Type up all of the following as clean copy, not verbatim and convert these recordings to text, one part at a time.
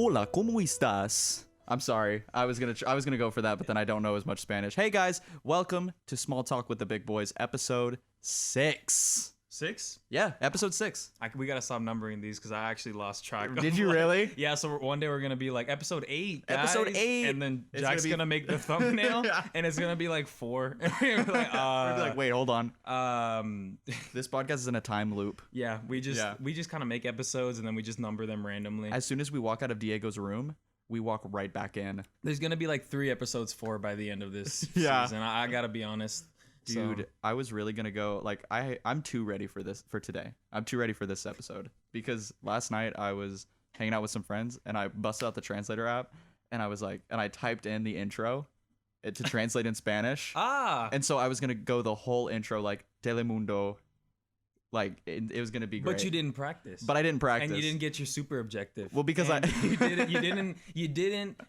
Hola, ¿cómo estás? I'm sorry. I was gonna go for that, but then I don't know as much Spanish. Hey guys, welcome to Small Talk with the Big Boys, episode 6. 6? Yeah, episode 6. We gotta stop numbering these because I actually lost track. Did you really? Yeah. So one day we're gonna be like episode 8, guys, Episode 8, and then it's Jack's gonna gonna make the thumbnail, Yeah. and it's gonna be like 4. We're We'd be like, wait, hold on. This podcast is in a time loop. Yeah. We just kind of make episodes and then we just number them randomly. As soon as we walk out of Diego's room, we walk right back in. There's gonna be like 3 episodes 4 by the end of this Yeah. season. I gotta be honest. Dude, So, I was really gonna go like I'm too ready for today. I'm too ready for this episode because last night I was hanging out with some friends and I busted out the translator app and I was like, and I typed in the intro to translate in Spanish. And so I was gonna go the whole intro like Telemundo, like it was gonna be great. but you didn't practice. But I didn't practice. And you didn't get your super objective. Well, because And you didn't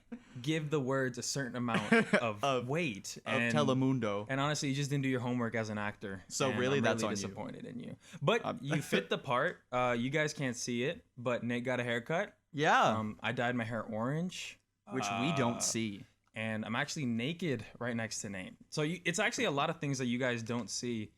give the words a certain amount of weight of and Telemundo. And honestly, you just didn't do your homework as an actor. So And really, I'm that's really on you. disappointed in you. But you fit the part. You guys can't see it, but Nate got a haircut. Yeah, I dyed my hair orange, which we don't see. and I'm actually naked right next to Nate. So it's actually a lot of things that you guys don't see.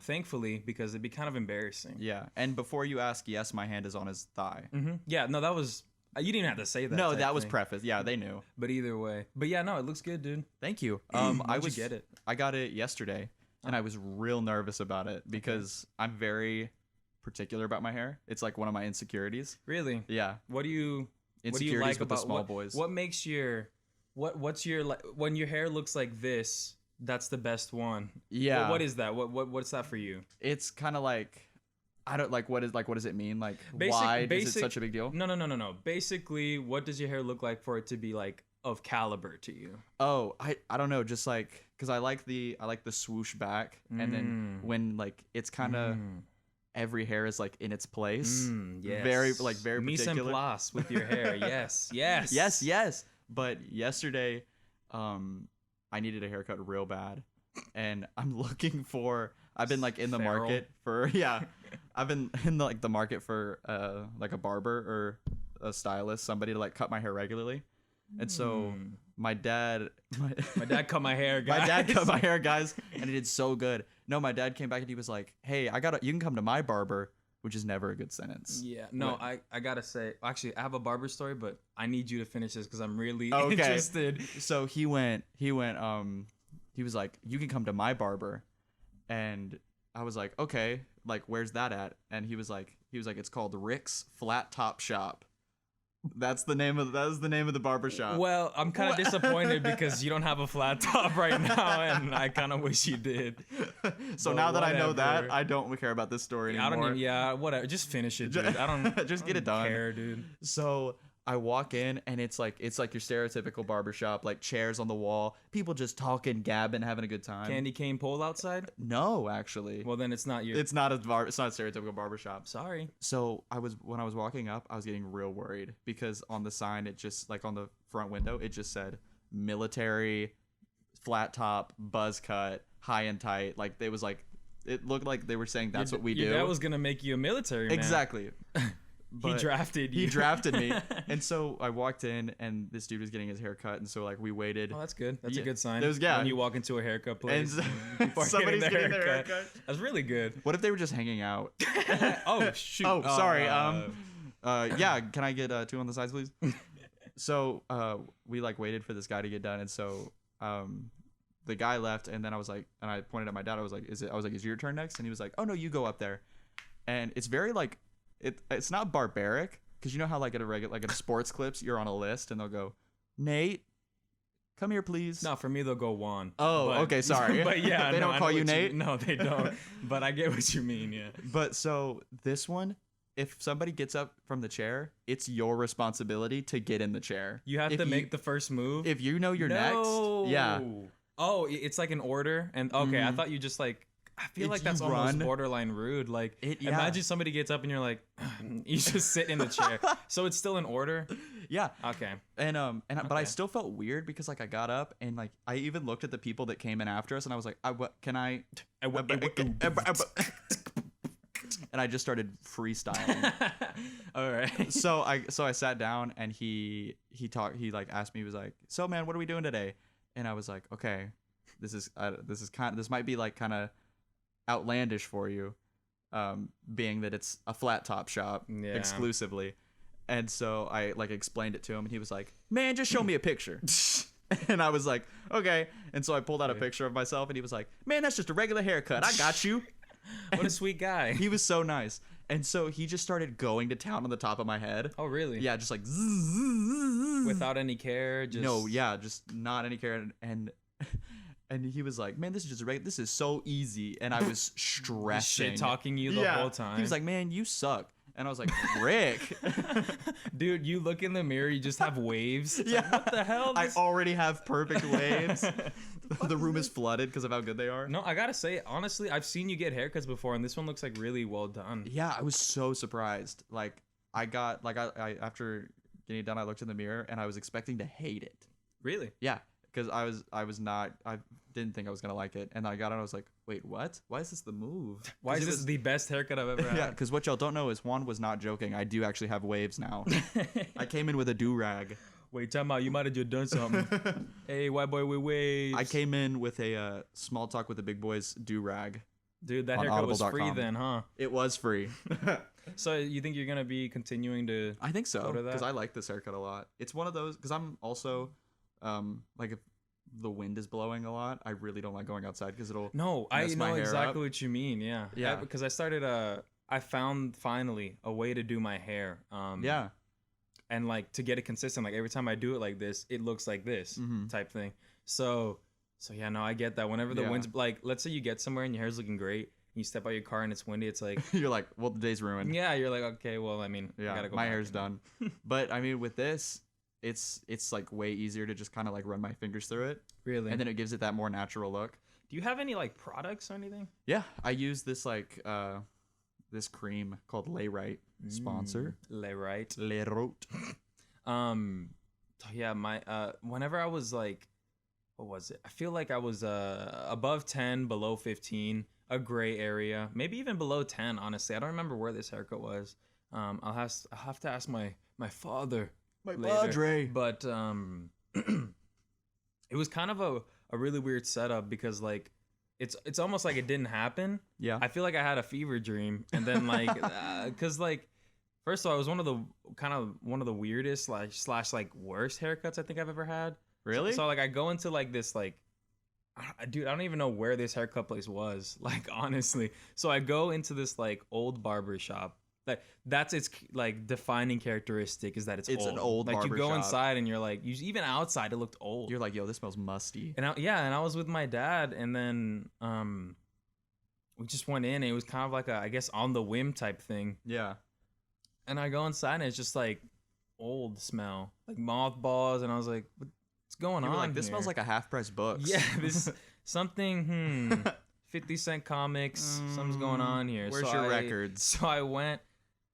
Thankfully, because it'd be kind of embarrassing. Yeah, and before you ask, yes, my hand is on his thigh. Mm-hmm. Yeah, no, that was. You didn't even have to say that. No, type that was thing. preface. Yeah, they knew. But either way, but yeah, no, it looks good, dude. Thank you. How'd you get it? I got it yesterday, and I was real nervous about it because I'm very particular about my hair. It's like one of my insecurities. Really? Yeah, What do you insecurities like with the about small boys. What makes your what's your like when your hair looks like this? That's the best one. Yeah. What is that? What's that for you? It's kind of like I don't like what does it mean? Like why is it such a big deal? No. Basically, what does your hair look like for it to be like of caliber to you? Oh, I don't know. Just like because I like the swoosh back, and then when like it's kind of. Every hair is like in its place. Yes. Very particular. Mise en place with your hair. Yes. Yes. But yesterday, I needed a haircut real bad, and I'm looking for. I've been like in the Feral. market for I've been in the market for like a barber or a stylist, somebody to like cut my hair regularly, and so my dad cut my hair, guys. my dad cut my hair, guys, and he did so good. No, my dad came back and he was like, "Hey, you can come to my barber," which is never a good sentence. Yeah, no, I gotta say, actually, I have a barber story, but I need you to finish this because I'm really Okay. interested. So he was like, "You can come to my barber," and I was like, "Okay, like where's that at?" And he was like, "It's called Rick's Flat Top Shop." That was the name of the barber shop. Well, I'm kind of disappointed because you don't have a flat top right now, and I kind of wish you did. So But now that I know that, whatever. I don't care about this story I anymore. don't even, yeah, whatever. Just finish it, dude. I don't Just get I it don't done. care, dude. So I walk in and it's like your stereotypical barbershop, like chairs on the wall, people just talking, gabbing, having a good time. Candy cane pole outside? No, actually. Well, then it's not your. It's not a stereotypical barbershop. Sorry. So when I was walking up, I was getting real worried because on the sign, it just like on the front window, it just said military, flat top, buzz cut, high and tight. Like it looked like they were saying that's what we do. That was gonna make you a military man. Exactly. He drafted you. He drafted me. And so I walked in and this dude was getting his hair cut. And so like we waited. Oh, that's good. That's Yeah. a good sign. It was- yeah. When you walk into a haircut place. And people are somebody's getting their haircut. That's really good. What if they were just hanging out? Oh, shoot. Oh, sorry. Yeah, can I get 2 on the sides, please? So we like waited for this guy to get done. And so the guy left. And then I was like, and I pointed at my dad. I was like, is it your turn next? And he was like, oh, no, you go up there. And it's very like, it's not barbaric because you know how like at a sports clips you're on a list and they'll go, Nate, come here please. No, for me they'll go Juan. Oh, okay, sorry. But yeah, They no, don't I call know you what Nate? No, they don't. But I get what you mean. Yeah. But so this one, if somebody gets up from the chair, it's your responsibility to get in the chair. You have If to make the first move. If you know you're next, yeah. Oh, it's like an order, and okay, I thought you just like. I feel If like that's you almost run- borderline rude. Like, Yeah. imagine somebody gets up and you're like, you just sit in the chair. So it's still an order. Yeah. Okay. But I Okay. still felt weird because like I got up and like I even looked at the people that came in after us and I was like, what can I? and I just started freestyling. All right. So I sat down and he like asked me, he was like, so man, what are we doing today? And I was like, okay, this might be like kind of outlandish for you, being that it's a flat top shop exclusively. And so I like explained it to him and he was like, man, just show me a picture. And I was like, okay. And so I pulled out a picture of myself and he was like, man, that's just a regular haircut. I got you. What a sweet guy. He was so nice. And so he just started going to town on the top of my head. Oh, really? Yeah, just like without any care. Just no, yeah, just not any care. And he was like, man, this is just this is so easy. And I was stressing, shit talking you the whole time. He was like, man, you suck. And I was like, Rick. Dude, you look in the mirror, you just have waves. It's yeah. Like, what the hell? I already have perfect waves. The room is flooded because of how good they are. No, I gotta say, honestly, I've seen you get haircuts before, and this one looks like really well done. Yeah, I was so surprised. Like, I after getting it done, I looked in the mirror and I was expecting to hate it. Really? Yeah, because I didn't think I was gonna like it, and I got it. I was like, wait, what? Why is this the move? Why is this the best haircut I've ever had? Yeah, because what y'all don't know is Juan was not joking. I do actually have waves now. I came in with a do-rag. Wait, time out. You might have just done something. Hey, white boy with waves. I came in with a small talk with the big boys do-rag. Dude, that haircut was free audible.com. then, huh? It was free. So you think you're gonna be continuing to? I think so, go to because that? I like this haircut a lot. It's one of those, because I'm also, like if the wind is blowing a lot, I really don't like going outside because it'll No, I mess my know hair exactly up. what you mean. Yeah. Yeah. Because I found finally a way to do my hair. Yeah. And like to get it consistent, like every time I do it like this, it looks like this type thing. So yeah, no, I get that. Whenever the Yeah. wind's like, let's say you get somewhere and your hair's looking great, you step out your car and it's windy, it's like, You're like, well, the day's ruined. yeah, you're like, okay, well, I mean, I Yeah, gotta go my back hair's and- done. But I mean, with this, it's like way easier to just kind of like run my fingers through it, Really? and then it gives it that more natural look. Do you have any like products or anything? Yeah, I use this like this cream called Lay Right. Sponsor. Lay right. Lay Rote. Yeah, my whenever I was like, what was it? I feel like I was above 10, below 15, a gray area, maybe even below 10. Honestly, I don't remember where this haircut was. I'll have to ask my father. My later. padre. But it was kind of a really weird setup because like it's almost like it didn't happen. Yeah. I feel like I had a fever dream, and then like because like first of all, it was one of the weirdest slash like worst haircuts I think I've ever had. Really? So like I go into like this like, dude, I don't even know where this haircut place was. Like honestly, so I go into this like old barber shop. Like that's its like defining characteristic is that it's old. an old like you barber go shop. inside and you're like, even outside it looked old. You're like, yo, this smells musty. And I was with my dad, and then we just went in, and it was kind of like I guess on the whim type thing. Yeah. And I go inside, and it's just like old smell, like mothballs, and I was like, what's going You on were like, this here? smells like a half-price book. Yeah, this something 50-cent comics, something's going on here. Where's your records? So I went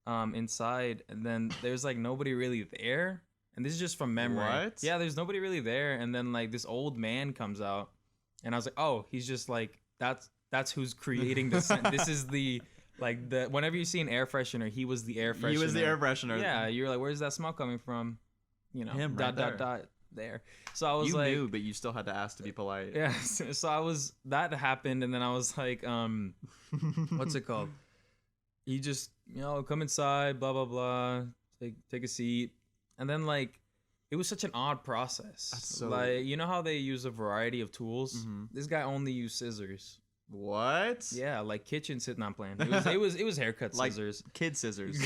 inside, and then there's like nobody really there, and this is just from memory. What? Yeah, there's nobody really there, and then like this old man comes out, and I was like, oh, he's just like that's who's creating this. This is the like the whenever you see an air freshener, he was the air freshener. He was the air freshener. Yeah, you're like, where's that smell coming from? You know, Him dot right dot there. So I was You like, knew, but you still had to ask to be polite. yeah. So that happened, and then I was like, what's it called? You just, come inside, blah blah blah, take a seat, and then like, it was such an odd process. So... Like, you know how they use a variety of tools? Mhm. This guy only used scissors. What? Yeah, like kitchen sit not playing. It was haircut Like scissors. kid scissors.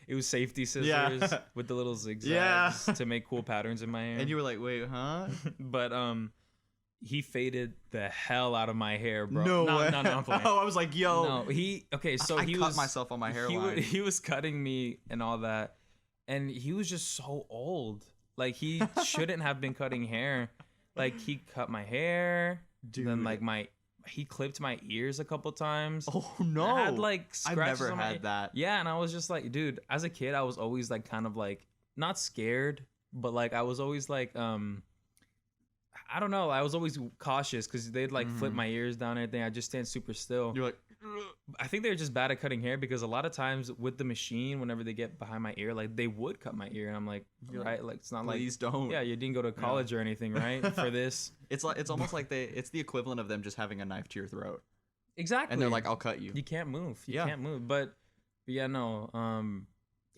It was safety scissors Yeah. with the little zigzags Yeah. to make cool patterns in my hair. And you were like, wait, huh? But he faded the hell out of my hair, bro. No no, way. No, I'm playing. Oh, I was like, yo. No, so I he cut was myself on my hairline. He was cutting me and all that, and he was just so old. Like he shouldn't have been cutting hair. Like he cut my hair, Dude. then like he clipped my ears a couple times. Oh no. I had like I've scratches never on my had that. Yeah, and I was just like, dude, as a kid, I was always like kind of like not scared, but like I was always like I don't know, I was always cautious because they'd like flip my ears down and everything. I just stand super still. You're like, I think they're just bad at cutting hair because a lot of times with the machine, whenever they get behind my ear, like they would cut my ear, and I'm like, right, like it's not like Please don't. yeah, you didn't go to college or anything, right, for this. It's like it's almost like it's the equivalent of them just having a knife to your throat. Exactly. And they're like, I'll cut you. You can't move. You can't move. But yeah, no.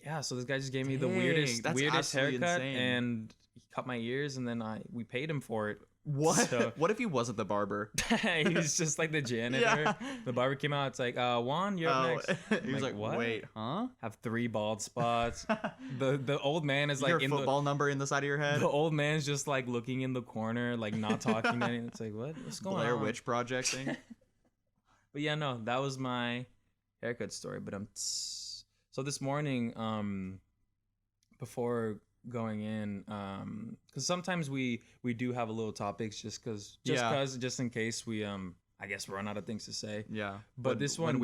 Yeah. So this guy just gave me the weirdest haircut, insane. and he cut my ears, and then we paid him for it. What? So, what if he wasn't the barber? He was just like the janitor. Yeah. The barber came out. It's like, Juan, you're up next. He was like, what? Wait, huh? Have 3 bald spots. The old man is like your football number in the side of your head. The old man's just like looking in the corner, like not talking to anyone. It's like, what's going Blair on? Witch Project thing. But yeah, no, that was my haircut story. But so this morning, before going in, because sometimes we do have a little topics just in case we I guess run out of things to say. Yeah, but this one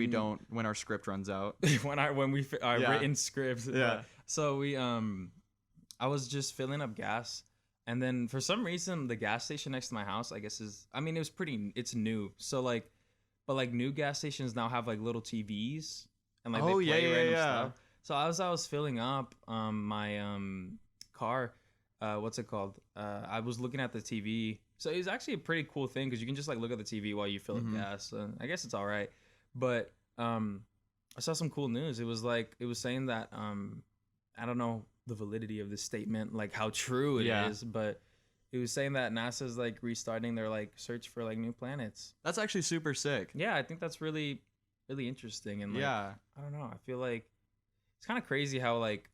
when our script runs out, when we our written script. Yeah. So we I was just filling up gas, and then for some reason the gas station next to my house, I guess it's new. So like, but like new gas stations now have like little TVs and like they play random stuff. So as I was filling up my car, what's it called? I was looking at the TV. So it was actually a pretty cool thing because you can just like look at the TV while you fill up gas. I guess it's all right. But I saw some cool news. It was saying that I don't know the validity of this statement, like how true it is, but it was saying that NASA's like restarting their like search for like new planets. That's actually super sick. Yeah, I think that's really, really interesting. And like, I don't know. I feel like it's kind of crazy how like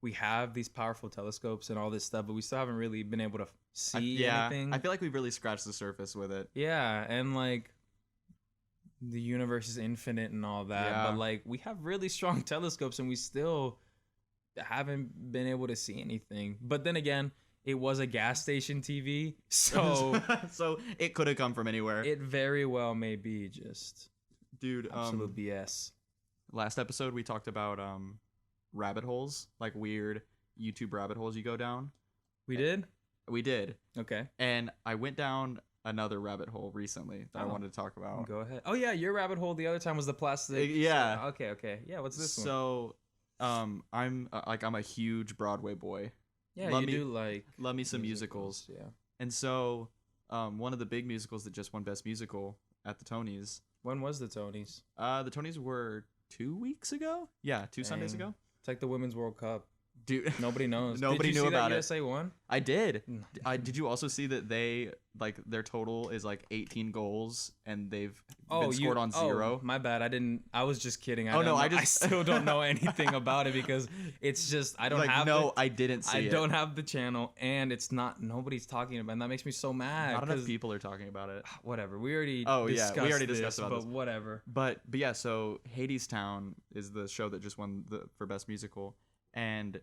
we have these powerful telescopes and all this stuff, but we still haven't really been able to see anything. I feel like we've really scratched the surface with it. Yeah, and like the universe is infinite and all that, but like we have really strong telescopes and we still haven't been able to see anything. But then again, it was a gas station TV, so so it could have come from anywhere. It very well may be just absolute BS. Last episode we talked about rabbit holes, like weird YouTube rabbit holes you go down. We did? We did. Okay. And I went down another rabbit hole recently that I wanted to talk about. Go ahead. Oh yeah, your rabbit hole the other time was the plastic. Yeah. So, okay. Yeah, what's this one? So, I'm a huge Broadway boy. Yeah, love me some musicals. Yeah. And so, one of the big musicals that just won Best Musical at the Tonys. When was the Tonys? The Tonys were 2 weeks ago. Yeah, 2 Sundays ago. It's like the Women's World Cup. Dude, nobody knows. Nobody knew about it. USA won? I did. Did you also see that they like their total is like 18 goals and they've been scored on 0? My bad. I was just kidding. I still don't know anything about it because it's just I didn't see it. I don't have the channel and it's not nobody's talking about it. And that makes me so mad. Not enough people are talking about it. Whatever. We already discussed about this. But whatever. But yeah, so Hadestown is the show that just won for Best Musical. And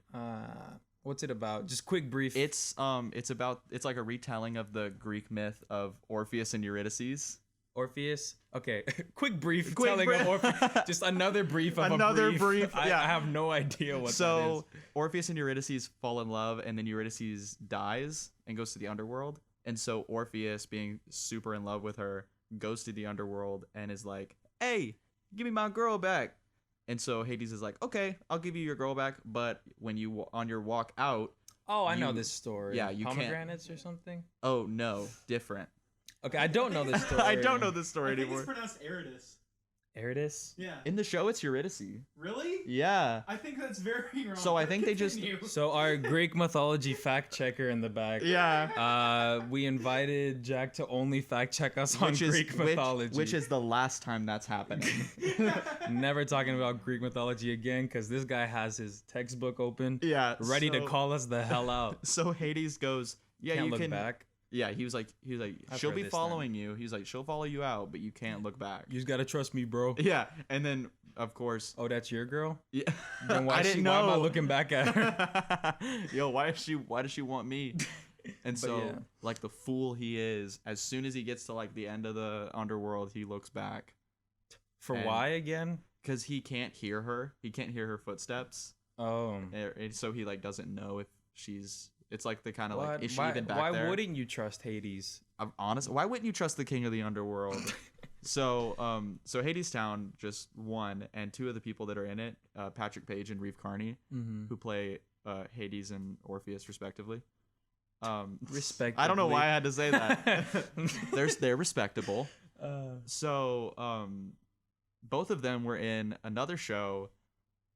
what's it about? Just quick brief. It's like a retelling of the Greek myth of Orpheus and Eurydice. Orpheus. Okay, quick telling of Orpheus. Just another brief of a brief. Yeah. I have no idea what that is. So Orpheus and Eurydice fall in love, and then Eurydice dies and goes to the underworld. And so Orpheus, being super in love with her, goes to the underworld and is like, "Hey, give me my girl back." And so Hades is like, "Okay, I'll give you your girl back, but when you on your walk out." Oh, I know this story. Yeah, you pomegranates or something. Oh no, different. Okay, I don't know this story. I don't know this story anymore. It's pronounced Eridas. Eridas? Yeah. In the show, it's Eurydice. Really? Yeah. I think that's very wrong. So I think they just. So our Greek mythology fact checker in the back. Yeah. We invited Jack to only fact check us on Greek mythology. Which is the last time that's happening. Never talking about Greek mythology again because this guy has his textbook open. Yeah. Ready to call us the hell out. So Hades goes, "Yeah, Can't you look can." Back. Yeah, he was like, she'll be following you. He's like, she'll follow you out, but you can't look back. You just gotta trust me, bro. Yeah, and then of course. Oh, that's your girl? Yeah. Then why am I looking back at her? Yo, why does she want me? And so, like the fool he is, as soon as he gets to like the end of the underworld, he looks back. For why again? Because he can't hear her. He can't hear her footsteps. Oh. And so he like doesn't know if she's. It's like the kind of like, is she even back there? Why wouldn't you trust Hades? I'm honest. Why wouldn't you trust the king of the underworld? So Hadestown just won, and two of the people that are in it, Patrick Page and Reeve Carney, who play Hades and Orpheus respectively. Respectively. I don't know why I had to say that. They're respectable. So both of them were in another show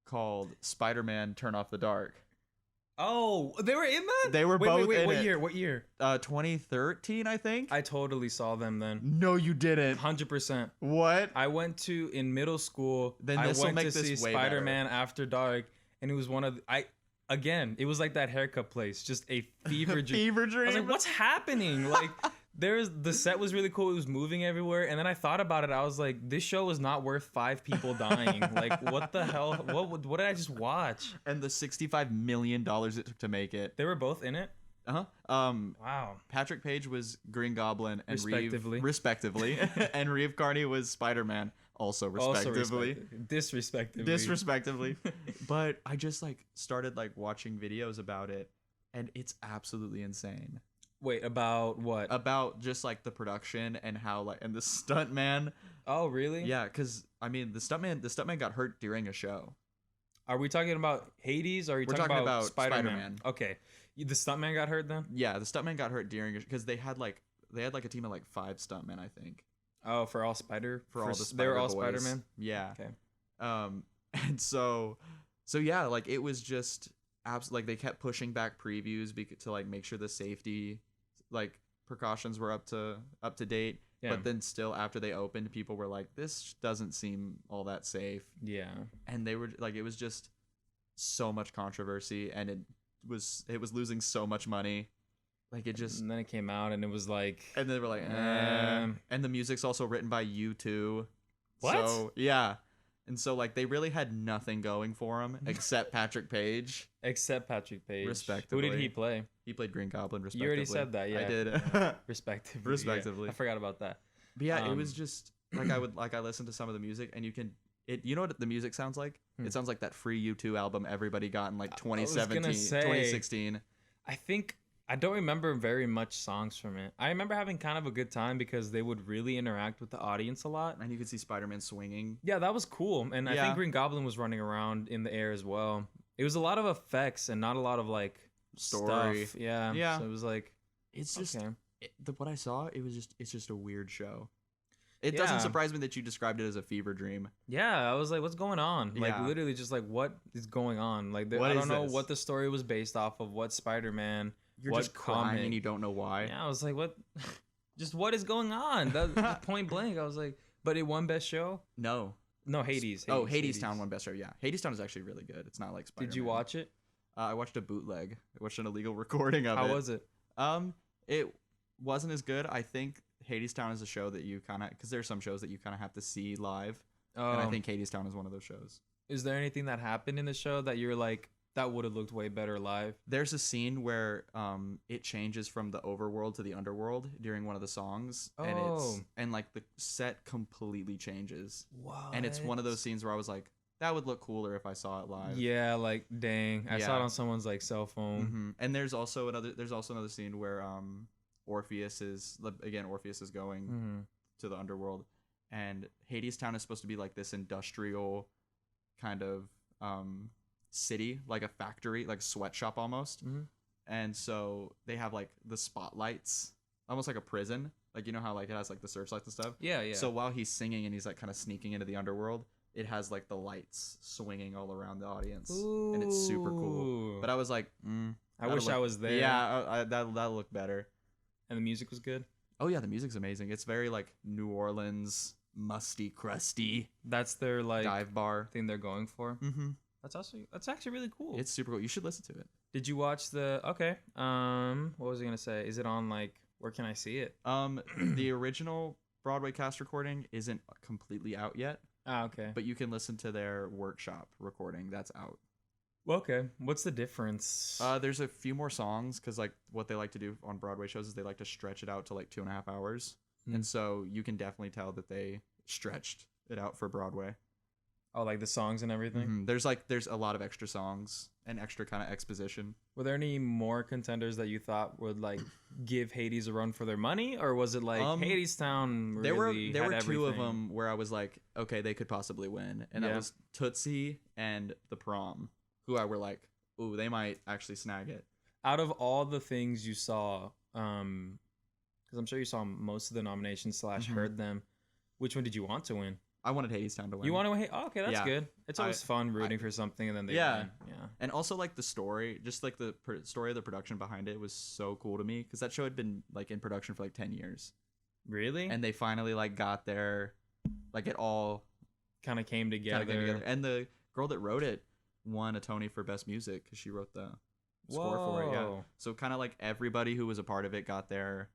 called Spider-Man: Turn Off the Dark. Oh, they were in that? They were both in what it. year? What year? 2013, I think. I totally saw them then. No, you didn't. 100%. What? I went to in middle school. Then I this'll went make to this see way Spider-Man After Dark, and it was one of it was like that haircut place, just a fever dream. Fever dream. I was like, what's happening? Like, the set was really cool. It was moving everywhere, and then I thought about it. I was like, this show was not worth 5 people dying. Like, what the hell? What did I just watch? And the $65 million it took to make it. They were both in it. Wow. Patrick Page was Green Goblin and Respectively. respectively, and Reeve Carney was Spider-Man, also respectively. Disrespectively. But I just started watching videos about it, and it's absolutely insane. Wait, about what? About just the production and how and the stuntman. Oh, really? Yeah, because I mean the stuntman got hurt during a show. Are we talking about Hades? Or are you We're talking about Spider-Man. Spider-Man? Okay, the stuntman got hurt then. Yeah, the stuntman got hurt during because they had a team of 5 stuntmen, I think. Oh, for all Spider? For all the Spider they were all boys. Spider-Man? Yeah. Okay. And so yeah, it was just they kept pushing back previews to make sure the safety precautions were up to date. Yeah. But then still after they opened, people were like, this doesn't seem all that safe. Yeah. And they were it was just so much controversy, and it was losing so much money. And then it came out and it was and they were like, and the music's also written by U2. What? So yeah. And so they really had nothing going for him except Patrick Page. Respectively. Who did he play? He played Green Goblin, respectively. You already said that, yeah. I did. Respectively. Yeah. I forgot about that. But yeah, it was just I listened to some of the music, and you know what the music sounds like? It sounds like that free U2 album everybody got in 2016. I don't remember very much songs from it. I remember having kind of a good time because they would really interact with the audience a lot. And you could see Spider-Man swinging. Yeah, that was cool. And I think Green Goblin was running around in the air as well. It was a lot of effects and not a lot of story stuff. Yeah. Yeah. So it was it's just okay. What I saw, it's just a weird show. It doesn't surprise me that you described it as a fever dream. Yeah, I was like, what's going on? Yeah. Literally just what is going on? I don't know what the story was based off of, what Spider-Man. You're just crying and you don't know why. Yeah, I was like, what? Just what is going on? That point blank. I was like, but it won Best Show? No, Hades. Hadestown won Best Show, yeah. Hadestown is actually really good. It's not like Spider-Man. Did you watch it? I watched a bootleg. I watched an illegal recording of it. How was it? It wasn't as good. I think Hadestown is a show that you kind of, because there's some shows that you kind of have to see live. And I think Hadestown is one of those shows. Is there anything that happened in the show that you're like, that would have looked way better live? There's a scene where it changes from the overworld to the underworld during one of the songs, and the set completely changes. Wow. And it's one of those scenes where I was like, that would look cooler if I saw it live. Yeah, dang, I saw it on someone's cell phone. Mm-hmm. And there's also another scene where Orpheus is going to the underworld, and Hadestown is supposed to be this industrial kind of city, like a factory, like a sweatshop almost. And so they have the spotlights, almost like a prison, you know how it has the searchlights and stuff. Yeah. So while he's singing and he's kind of sneaking into the underworld, it has the lights swinging all around the audience. Ooh. And it's super cool. But I was like, I wish I was there. Yeah, that looked better. And the music was good. Oh yeah, the music's amazing. It's very New Orleans, musty, crusty. That's their dive bar thing they're going for. Mm-hmm. That's actually really cool. It's super cool. You should listen to it. Did you watch the? Okay. What was I gonna say? Is it on where can I see it? The original Broadway cast recording isn't completely out yet. Ah, okay. But you can listen to their workshop recording. That's out. Okay. What's the difference? There's a few more songs because what they like to do on Broadway shows is they like to stretch it out to 2.5 hours, and so you can definitely tell that they stretched it out for Broadway. Oh, like the songs and everything. There's a lot of extra songs and extra kind of exposition. Were there any more contenders that you thought would like give Hades a run for their money, or was it like Hades Town? Really there were had two of everything? them where I was like, okay, they could possibly win, and that Yeah. was Tootsie and the Prom, who I were like, ooh, they might actually snag it. Out of all the things you saw, because I'm sure you saw most of the nominations / heard them, which one did you want to win? I wanted Hades Town to win. You want to win? Oh, okay, that's Yeah. good. It's always fun rooting for something and then they Yeah. win. Yeah. And also like the story, just like the story of the production behind it was so cool to me because that show had been like in production for like 10 years. Really? And they finally like got there, like it all kind of came together. And the girl that wrote it won a Tony for best music because she wrote the score for it. Yeah. Whoa. So kind of like everybody who was a part of it got their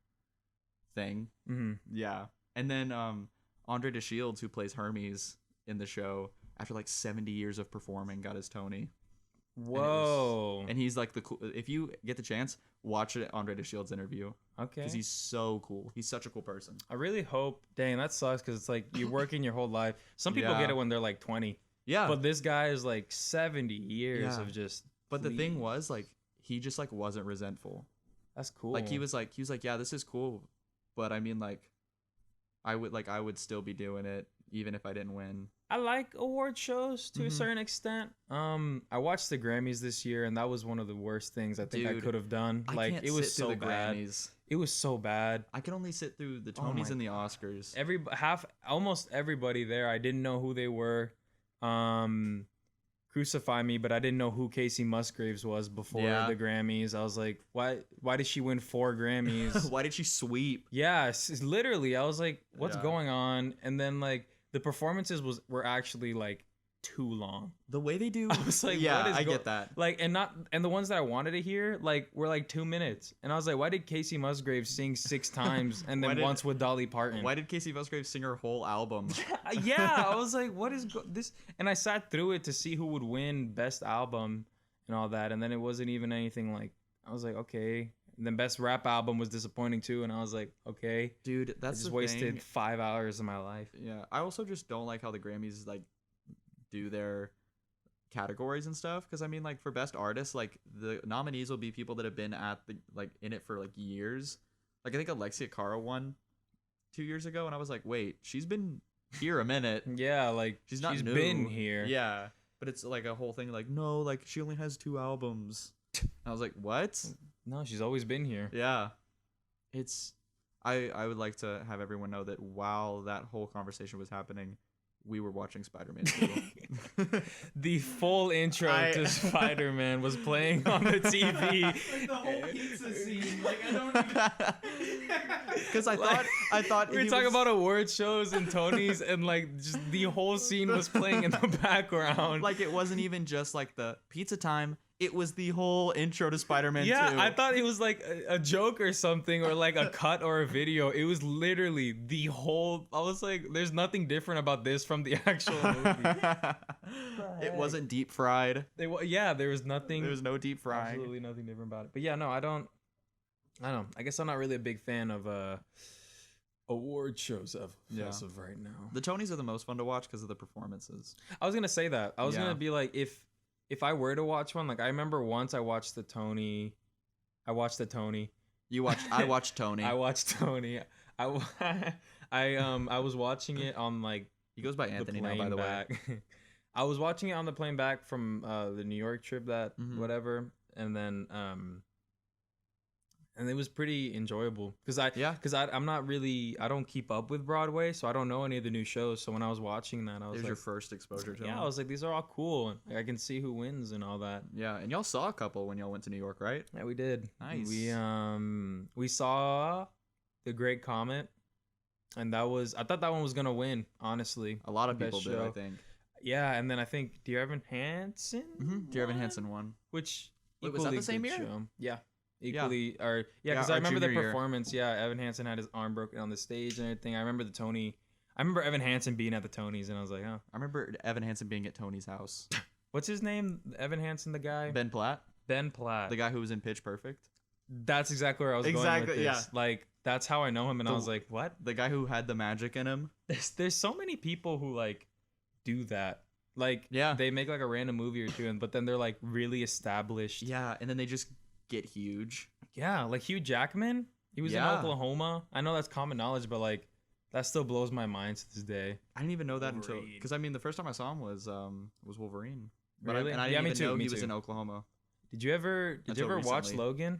thing. Mm-hmm. Yeah. And then Andre DeShields, who plays Hermes in the show, after like 70 years of performing, got his Tony. Whoa. And he's like the cool. If you get the chance, watch it. Andre DeShields interview Okay. because he's so cool. He's such a cool person. I really hope. Dang, that sucks because it's like you're working your whole life. Some people Yeah. get it when they're like 20, Yeah. but this guy is like 70 years Yeah. of just. But the please. thing was, like, he just like wasn't resentful. That's cool. Like he was like, yeah, this is cool, but I mean, like, I would still be doing it even if I didn't win. I like award shows to a Mhm. certain extent. I watched the Grammys this year, and that was one of the worst things I think I Dude, could have done. I Like can't it was sit through so the bad. Grammys. It was so bad. I can only sit through the Oh Tonys my and the Oscars. Almost everybody there, I didn't know who they were. Crucify me, but I didn't know who Casey Musgraves was before Yeah. the Grammys. I was like, why did she win 4 Grammys? Why did she sweep? Yeah, literally. I was like, what's Yeah. going on? And then like the performances were actually like too long. The way they do. I was like, yeah, what is I get that. Like, and the ones that I wanted to hear like were like 2 minutes, and I was like, why did Casey Musgraves sing 6 times and Why then did- once with Dolly Parton? Why did Casey Musgraves sing her whole album? Yeah, I was like, what is this? And I sat through it to see who would win best album and all that, and then it wasn't even anything like. I was like, okay. And then best rap album was disappointing too, and I was like, okay. Dude, I that's just the wasted thing. 5 hours of my life. Yeah, I also just don't like how the Grammys like do their categories and stuff. Because I mean, like for best artist, like the nominees will be people that have been at the like in it for like years. Like I think Alexia Cara won 2 years ago, and I was like, wait, she's been here a minute. Yeah, like She's not new. been here. Yeah, but it's like a whole thing. Like no, like she only has 2 albums. I was like, what? No, she's always been here. Yeah, it's. I would like to have everyone know that while that whole conversation was happening, we were watching Spider-Man 2. The full intro I- to Spider-Man was playing on the TV. Like the whole pizza scene. Like I don't even. Because I Like, thought we were he talking was- about award shows and Tonys, and like just the whole scene was playing in the background. like it wasn't even just like the pizza time. It was the whole intro to Spider-Man 2. yeah, I thought it was like a joke or something, or like a cut or a video. It was literally the whole. I was like, "There's nothing different about this from the actual movie." It wasn't deep fried. Yeah, there was nothing. There was no deep frying. Absolutely nothing different about it. But yeah, no, I don't. I guess I'm not really a big fan of award shows as of right now. The Tonys are the most fun to watch because of the performances. I was gonna say that. I was Yeah. gonna be like, if I were to watch one, like I remember once I watched the Tony. I watched the Tony. You watched. I watched Tony. I watched Tony. I was watching it on like He goes by the Anthony now, plane by the way. back. I was watching it on the plane back from the New York trip that Mhm. whatever, and then and it was pretty enjoyable because I'm not really, I don't keep up with Broadway, so I don't know any of the new shows. So when I was watching that, I It was was like, your first exposure to yeah, him. I was like, these are all cool. Like, I can see who wins and all that. Yeah, and y'all saw a couple when y'all went to New York, right? Yeah, we did. Nice. We saw The Great Comet, and I thought that one was gonna win, honestly. A lot of Best people did, I show. think. Yeah, and then I think Dear Evan Hansen. Dear Evan won, Hansen won. which Wait, was that the equally same good year? show. Yeah. Equally, or Yeah, because I our remember the junior year. performance. Yeah, Evan Hansen had his arm broken on the stage and everything. I remember the Tony. I remember Evan Hansen being at the Tonys, and I was like, oh, I remember Evan Hansen being at Tony's house. what's his name? Evan Hansen, the guy. Ben Platt, Ben Platt. the guy who was in Pitch Perfect. That's exactly where I was going Exactly, with this. yeah. Like that's how I know him, and I The- was like, what? The guy who had the magic in him. There's so many people who like do that. Like, Yeah. they make like a random movie or two, but then they're like really established. Yeah, and then they just get huge. Yeah, like Hugh Jackman. He was in Yeah. Oklahoma. I know that's common knowledge, but like that still blows my mind to this day. I didn't even know that until Wolverine. because I mean the first time I saw him was Wolverine. But Really? I Yeah, didn't me even too, know me he was too. in Oklahoma. Did you ever Until watch recently. Logan?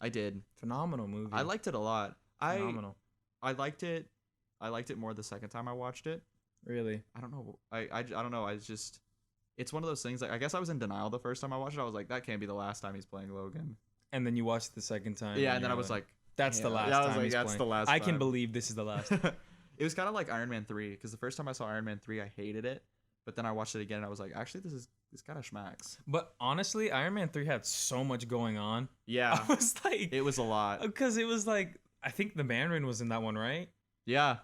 I did. Phenomenal movie. I liked it a lot. Phenomenal. I liked it. I liked it more the second time I watched it. Really? I don't know. I don't know. It's one of those things. Like I guess I was in denial the first time I watched it. I was like, that can't be the last time he's playing Logan. And then you watched it the second time. Yeah, and then I was like, that's the yeah. last Yeah, I was time like, he's that's playing. the last I can time. believe this is the last. It was kind of like Iron Man 3 because the first time I saw Iron Man 3, I hated it, but then I watched it again and I was like, actually, this kind of schmacks. But honestly, Iron Man 3 had so much going on. Yeah, I was like, it was a lot. because it was like, I think the Mandarin was in that one, right? Yeah,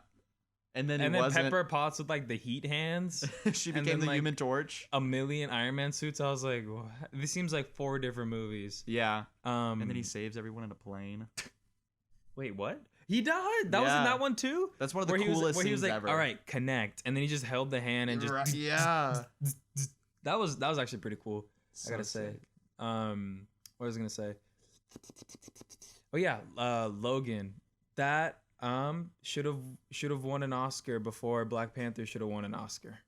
and then And it then wasn't. Pepper Potts with like the heat hands, she and became then, the like, Human Torch. a million Iron Man suits. I was like, what? This seems like 4 different movies. Yeah, And and then he saves everyone in a plane. wait, what? He died. That was in Yeah. that one too. That's one of the Where he was, coolest where he was scenes like, ever. all right, connect, and then he just held the hand and just Yeah, that was actually pretty cool. I gotta So say. sick. What was I gonna say? Oh yeah, Logan. That should have won an Oscar before Black Panther should have won an Oscar.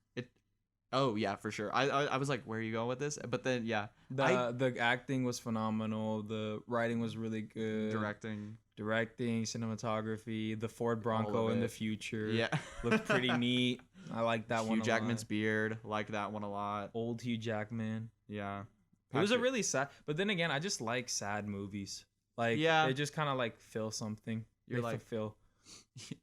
Oh yeah, for sure. I was like, where are you going with this? But then yeah, The acting was phenomenal. The writing was really good. Directing, cinematography, the Ford Bronco in the it. future. Yeah, Looked pretty neat. I like that one. Hugh a Jackman's lot. beard, like that one a lot. Old Hugh Jackman. Yeah, It was a Patrick- really sad, but then again, I just like sad movies. Like, Yeah. they just kind of like fill something. You're They like- fulfill.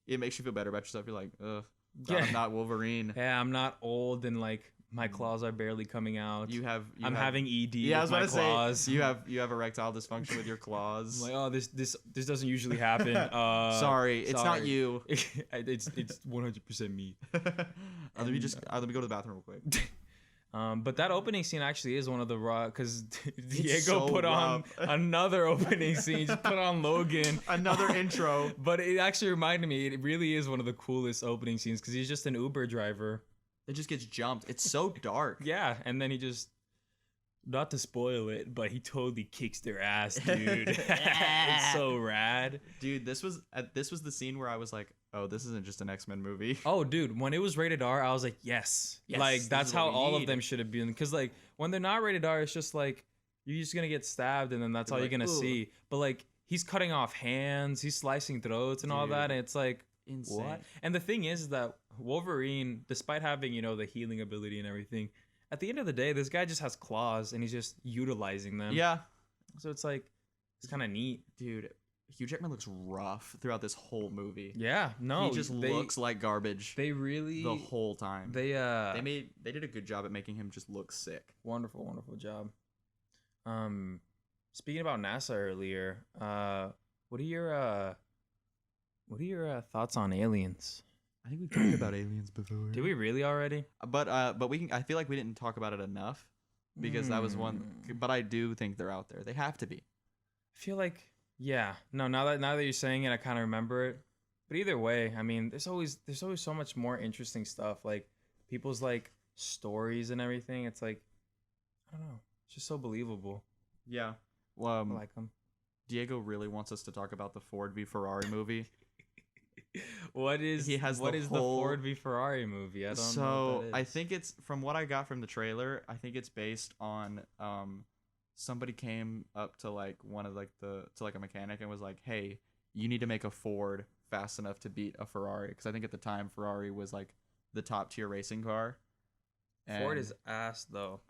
It makes you feel better about yourself. You're like, ugh, Yeah. I'm not Wolverine. Yeah, I'm not old and like my claws are barely coming out. I'm having ED Yeah, I with was my about to claws. say you have erectile dysfunction with your claurs. I'm like, oh, this doesn't usually happen. Sorry, it's not sorry. you. it's 100% me. Let me go to the bathroom real quick. But that opening scene actually is one of the raw because Diego so put on rough. another opening scene. Just put on Logan. Another intro. But it actually reminded me. It really is one of the coolest opening scenes because he's just an Uber driver. It just gets jumped. It's so dark. Yeah, and then he just. Not to spoil it, but he totally kicks their ass, dude. It's so rad. Dude, this was the scene where I was like, oh, this isn't just an X-Men movie. Oh, dude, when it was rated R, I was like, yes. Yes, Like, this that's is what how we all need. of them should have been. Because, like, when they're not rated R, it's just like, you're just going to get stabbed, and then that's You're all like, you're going to "Ugh." see. But, like, he's cutting off hands, he's slicing throats and all that, Dude. and it's like, Insane. what? And the thing is that Wolverine, despite having, the healing ability and everything, at the end of the day, this guy just has claws, and he's just utilizing them. Yeah, So it's like, it's kind of neat. dude, Hugh Jackman looks rough throughout this whole movie. Yeah, no. he just looks like garbage They really... the whole time. They did a good job at making him just look sick. wonderful job. Speaking about NASA earlier, what are your thoughts on aliens? I think we've talked about aliens before. Did we really already? But we can. I feel like we didn't talk about it enough because that was one. Hmm. But I do think they're out there. They have to be. I feel like, yeah. No, now that you're saying it, I kind of remember it. But either way, I mean, there's always so much more interesting stuff, like people's like stories and everything. It's like, I don't know, it's just so believable. Yeah. I Well, like them. Diego really wants us to talk about the Ford v Ferrari movie. What is He has what the is whole- the Ford v Ferrari movie? I don't know. So What that I is. think it's from what I got from the trailer. I think it's based on somebody came up to like one of like to like a mechanic and was like, hey, you need to make a Ford fast enough to beat a Ferrari, because I think at the time Ferrari was like the top tier racing car. Ford is ass though.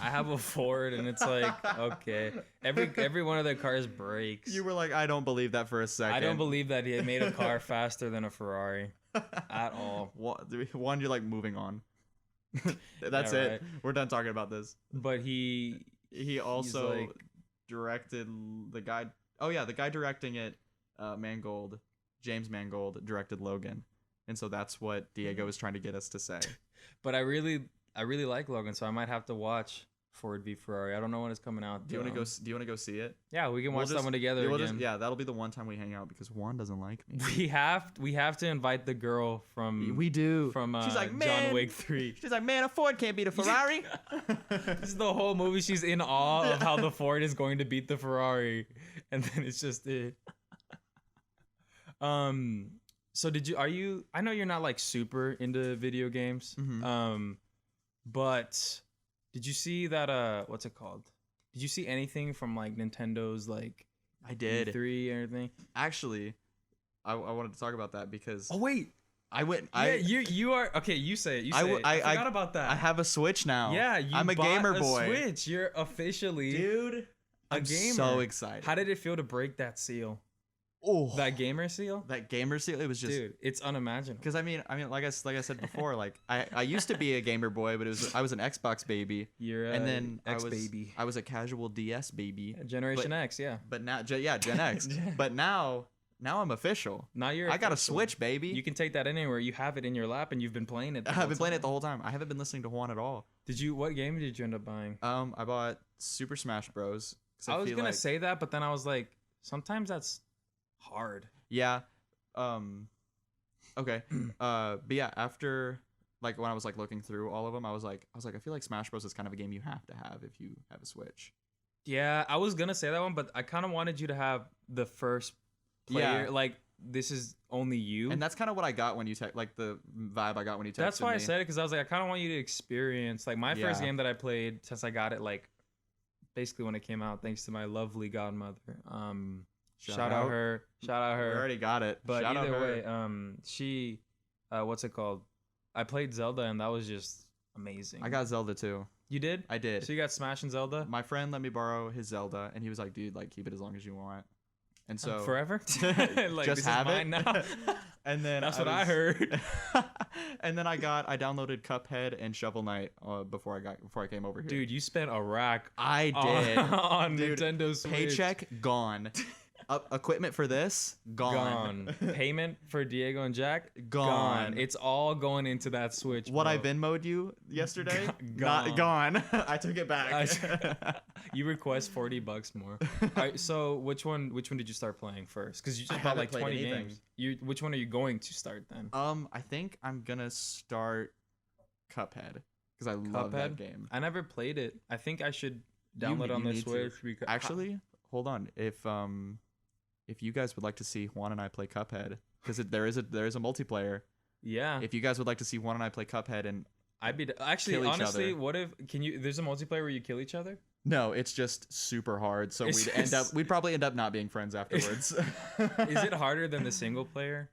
I have a Ford and it's like, okay. Every one of their cars breaks. You were like, I don't believe that for a second. I don't believe that he made a car faster than a Ferrari at all. One, you're like moving on. That's Yeah, it. right. We're done talking about this. But he Also like- directed the guy. Oh yeah, the guy directing it, Mangold, James Mangold directed Logan, and so that's what Diego is trying to get us to say. but I really like Logan, so I might have to watch Ford v Ferrari. I don't know when it's coming out. Do you want to go? Do you want to go see it? Yeah, we can watch that one together Yeah, again. yeah, that'll be the one time we hang out because Juan doesn't like me. We have to invite the girl from We do. from She's like, man. John Wick 3. She's like, man, a Ford can't beat a Ferrari. This is the whole movie. She's in awe of how the Ford is going to beat the Ferrari, and then it's just it. So are you? I know you're not like super into video games. Mhm. But did you see that? What's it called? Did you see anything from like Nintendo's like I did. E3 or anything? Actually, I wanted to talk about that because Oh wait, I went. yeah, you are okay. You say it. You say it. I forgot about that. I have a Switch now. Yeah, I'm a gamer boy. Switch. You're officially Dude, a I'm gamer. so excited. How did it feel to break that seal? Oh, That gamer seal? that gamer seal. It was just. Dude, it's unimaginable. Because I mean, like I said before, like I used to be a gamer boy, but I was an Xbox baby, You're and then X baby. I was a casual DS baby. Generation but- X, yeah. But now, yeah, Gen X. But now I'm official. Now you're. I got a official. Switch, baby. You can take that anywhere. You have it in your lap, and you've been playing it. I've been playing it the whole time. I haven't been listening to Juan at all. What game did you end up buying? I bought Super Smash Bros. 'Cause I was feel gonna like- say that, but then I was like, sometimes that's hard. Yeah. Okay. But yeah, after like when I was like looking through all of them, I was like, I feel like Smash Bros is kind of a game you have to have if you have a Switch. Yeah, I was gonna say that one, but I kind of wanted you to have the first player. Yeah. Like this is only you. And that's kind of what I got when you like the vibe I got when you texted That's why me. I said it, because I was like, I kind of want you to experience like my first Yeah. game that I played since I got it, like basically when it came out, thanks to my lovely godmother. Shout out her. Shout out We her. already got it. But Shout out either her. way, she, what's it called? I played Zelda, and that was just amazing. I got Zelda too. You did? I did. So you got Smash and Zelda? My friend let me borrow his Zelda, and he was like, "Dude, like keep it as long as you want." And so Forever? Like, just this have is it mine now. And then That's what I heard. And then I downloaded Cuphead and Shovel Knight before I came over here. Dude, you spent a rack I did. on Dude, Nintendo Switch. Paycheck gone. Equipment for this gone. Payment for Diego and Jack Gone. It's all going into that Switch. What bro. I Venmo'd you yesterday? Gone. Not gone. I took it back. You request $40 more. All right, so which one did you start playing first? Because you just bought haven't like played 20 anything. games. Which one are you going to start then? I think I'm gonna start Cuphead because I love that Cuphead? game. I never played it. I think I should download on you the need to. Switch. Because Actually, hold on. If you guys would like to see Juan and I play Cuphead, because there is a multiplayer. yeah, If you guys would like to see Juan and I play Cuphead, and I'd be actually kill each honestly. other. What if there's a multiplayer where you kill each other? no, it's just super hard. So we'd probably end up not being friends afterwards. Is it harder than the single player?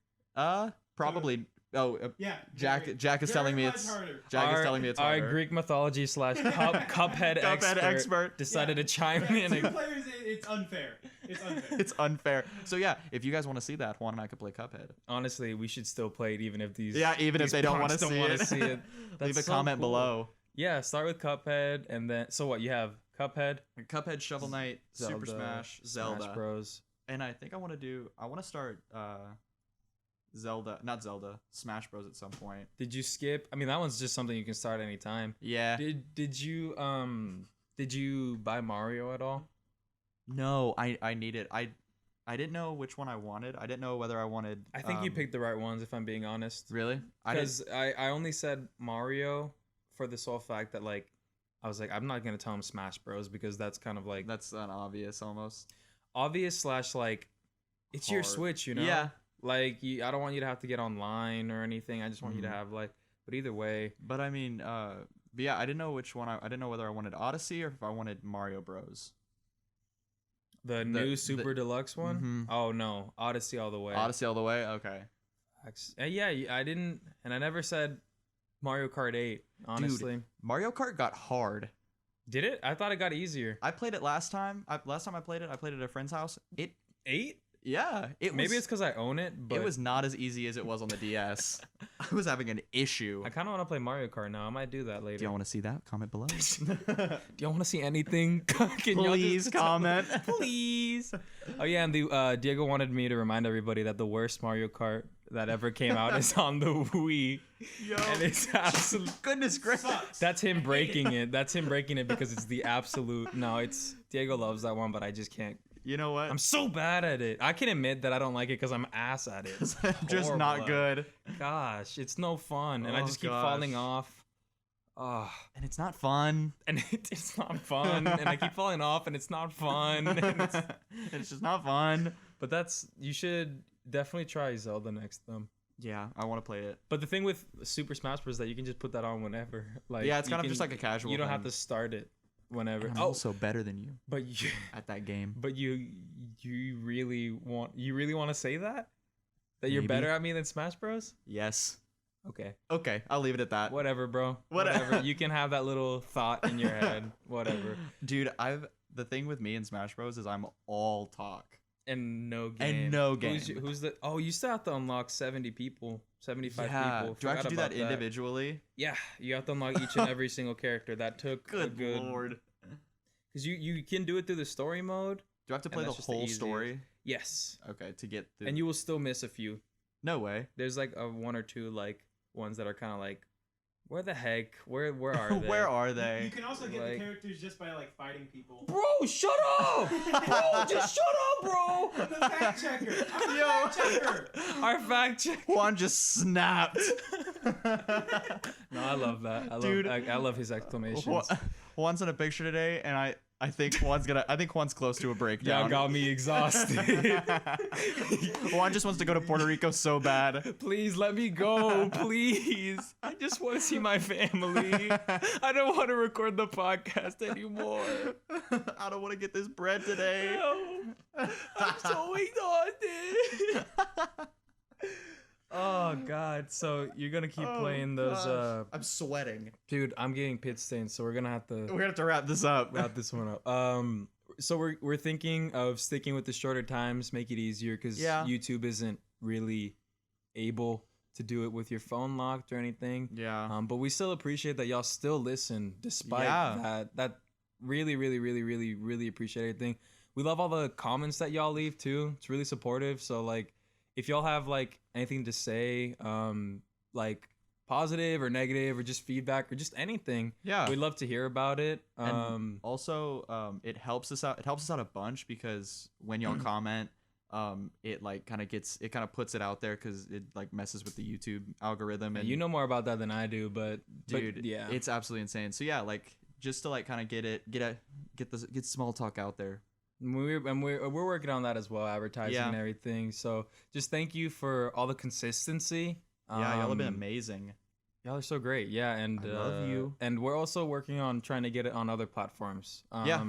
Probably. Oh, Yeah. Jack is telling me it's harder. Jack is telling me it's our harder. Greek mythology / Cuphead expert decided to chime in. Two players, it's unfair. It's unfair. It's unfair. So yeah, if you guys want to see that, Juan and I could play Cuphead. Honestly, we should still play it even if these. Yeah, even if these they don't want punks to see wanna it. see it. Leave a That's so comment cool. below. Yeah, start with Cuphead, and then so what? You have Cuphead, Cuphead, Shovel Knight, Super Smash, Zelda, Smash Bros. and I think I want to start Smash Bros at some point. Did you skip? I mean, that one's just something you can start anytime. Yeah. Did you buy Mario at all? No, I need it. I didn't know which one I wanted. I didn't know whether I wanted. I think you picked the right ones, if I'm being honest. Really? Because I only said Mario for the sole fact that like I was like I'm not gonna tell him Smash Bros because that's kind of like That's an obvious almost. obvious / like it's your Hard. Switch, you know. Yeah. Like I don't want you to have to get online or anything. I just want you to Mhm. have like. But either way, But I mean, but yeah, I didn't know which one. I didn't know whether I wanted Odyssey or if I wanted Mario Bros. the new Super Deluxe one. Mhm. Oh no, Odyssey all the way. Odyssey all the way. Okay. Yeah, I didn't, and I never said Mario Kart 8. Honestly, Mario Kart got hard. did it? I thought it got easier. I played it last time. Last time I played it at a friend's house. It 8? yeah. Maybe it's because I own it, but it was not as easy as it was on the DS. I was having an issue. I kind of want to play Mario Kart now. I might do that later. Do y'all want to see that? Comment below. Do y'all want to see anything? Can y'all Please just comment. Please. Oh yeah, and Diego wanted me to remind everybody that the worst Mario Kart that ever came out is on the Wii. Yo, And it's absolute. goodness gracious. Sucks. That's him breaking it. That's him breaking it because it's the absolute. No, it's Diego loves that one, but I just can't. You know what? I'm so bad at it. I can admit that I don't like it because I'm ass at it. It's just horrible not at good. it. Gosh, it's no fun, and I Oh, just keep gosh. falling off. Oh, And it's not fun. and it's not fun, and I keep falling off, and it's not fun. And It's just not fun. but that's you should definitely try Zelda next time. Yeah, I want to play it. But the thing with Super Smash Bros. Is that you can just put that on whenever. Like Yeah, it's you kind of can- just like a casual You don't have thing. to start it whenever. And I'm also better than you but you, at that game. but you really want to say that you're Maybe. better at me than Smash Bros. Yes. Okay, Okay, I'll leave it at that. whatever, bro. Whatever. Whatever. You can have that little thought in your head. Whatever. Dude, the thing with me in Smash Bros is I'm all talk. And no game. And no game. Who's the? Oh, you still have to unlock 70 people, 75 Yeah. people. Do I have to Forgot do that about individually? Yeah, you have to unlock each and every single character. That took Good lord. Because you can do it through the story mode. Do I have to And play the that's just the whole easiest. story? Yes. Okay, to get through. And you will still miss a few. No way. There's like a one or two like ones that are kind of like, where the heck? Where are they? Where are You they? can also get Like- the characters just by like fighting people. Bro, shut up! Bro, just shut up, bro! I'm the fact checker. I'm the Yo. fact checker. Our fact check. Juan just snapped. No, I love that. Dude. I love his exclamations. Juan's in a picture today, and I think Juan's close to a Y'all breakdown. got me exhausted. Juan just wants to go to Puerto Rico so bad. Please let me go, please. I just want to see my family. I don't want to record the podcast anymore. I don't want to get this bread today. No, I'm so exhausted. Oh God! So you're gonna keep playing those? I'm sweating. Dude, I'm getting pit stains, so we're gonna have to We're gonna have to wrap this up. wrap this one up. So we're thinking of sticking with the shorter times, make it easier, because Yeah. YouTube isn't really able to do it with your phone locked or anything. Yeah. But we still appreciate that y'all still listen despite Yeah. that. Really, really, really, really, really appreciate everything. We love all the comments that y'all leave too. It's really supportive. So like, if y'all have like anything to say, like positive or negative or just feedback or just anything, Yeah. we'd love to hear about it. And also, it helps us out. It helps us out a bunch because when y'all comment, it like kind of puts it out there because it like messes with the YouTube algorithm. And you know more about that than I do, but dude, yeah, it's absolutely insane. So yeah, like just to like kind of get small talk out there. we're working on that as well, advertising Yeah. and everything. So just thank you for all the consistency. Yeah, y'all have been amazing. Y'all are so great. Yeah, and I love you. And we're also working on trying to get it on other platforms. Yeah.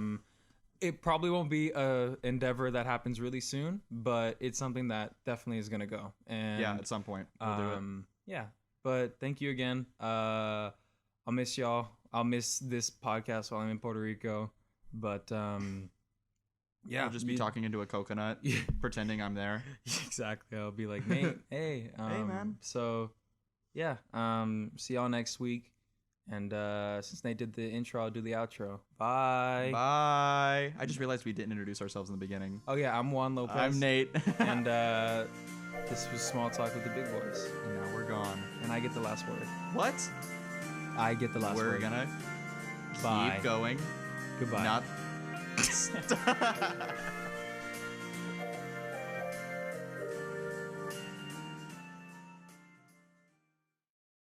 It probably won't be a endeavor that happens really soon, but it's something that definitely is gonna go. And Yeah, at some point we'll do it. yeah. But thank you again. I'll miss y'all. I'll miss this podcast while I'm in Puerto Rico. But yeah, I'll just be talking into a coconut, Yeah. pretending I'm there. Exactly. I'll be like, Nate, hey, man. So, yeah, see y'all next week. And since Nate did the intro, I'll do the outro. Bye. Bye. I just realized we didn't introduce ourselves in the beginning. Oh yeah, I'm Juan Lopez. I'm Nate. And this was Small Talk with the Big Boys. And now we're gone. And I get the last word. What? I get the last We're word. gonna Bye. keep going. Goodbye. Not.